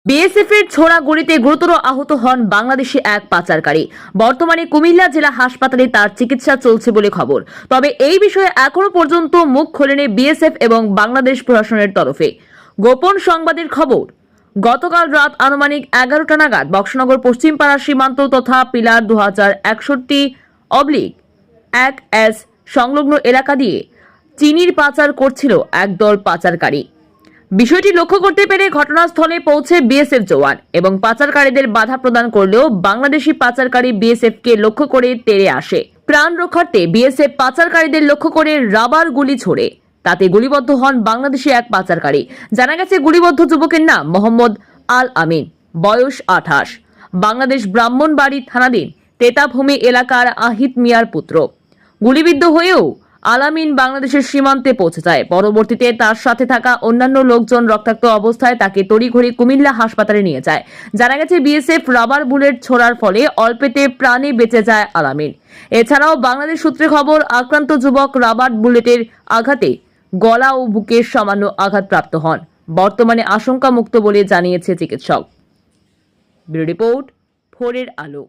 BSF এর ছোড়া গুলিতে গুরুতর আহত হন বাংলাদেশি এক পাচারকারী। বর্তমানে কুমিল্লা জেলা হাসপাতালে তার চিকিৎসা চলছে বলে খবর। তবে এই বিষয়ে এখনো পর্যন্ত মুখ খোলেনি বিএসএফ এবং বাংলাদেশ প্রশাসনের তরফে। গোপন সংবাদের খবর, গতকাল রাত আনুমানিক 11টা নাগাদ বক্সনগর পশ্চিমপাড়া সীমান্ত তথা পিলার 2061/1S সংলগ্ন এলাকা দিয়ে চিনির পাচার করছিল একদল পাচারকারী। বিষয়টি লক্ষ্য করতে পেরে ঘটনাস্থলে পৌঁছে বিএসএফ জওয়ান এবং পাচারকারীদের বাধা প্রদান করলেও বাংলাদেশি পাচারকারী বিএসএফ কে লক্ষ্য করে তেড়ে আসে। প্রাণ রক্ষার্থে বিএসএফ পাচারকারীদের লক্ষ্য করে রাবার গুলি ছোড়ে। তাতে গুলিবদ্ধ হন বাংলাদেশি এক পাচারকারী। জানা গেছে যুবকের নাম মোহাম্মদ আল আমিন, বয়স 28, বাংলাদেশ ব্রাহ্মণবাড়ী থানাধীন তেতাভূমি এলাকার আহিত মিয়ার পুত্র। গুলিবিদ্ধ হয়েও আলামিন বাংলাদেশের সীমান্তে পৌঁছে যায়। পরবর্তীতে তার সাথে থাকা অন্যান্য লোকজন রক্তাক্ত অবস্থায় তাকে তড়িঘড়ি কুমিল্লা হাসপাতালে নিয়ে যায়। জানা গেছে বিএসএফ রাবার বুলেট ছোড়ার ফলে অল্পেতে প্রাণে বেঁচে যায় আলামিন। এছাড়াও বাংলাদেশ সূত্রে খবর, আক্রান্ত যুবক রাবার বুলেটের আঘাতে গলা ও বুকে সামান্য আঘাতপ্রাপ্ত হন। বর্তমানে আশঙ্কা মুক্ত বলে জানিয়েছে চিকিৎসক। ব্যুরো রিপোর্ট, ভোরের আলো।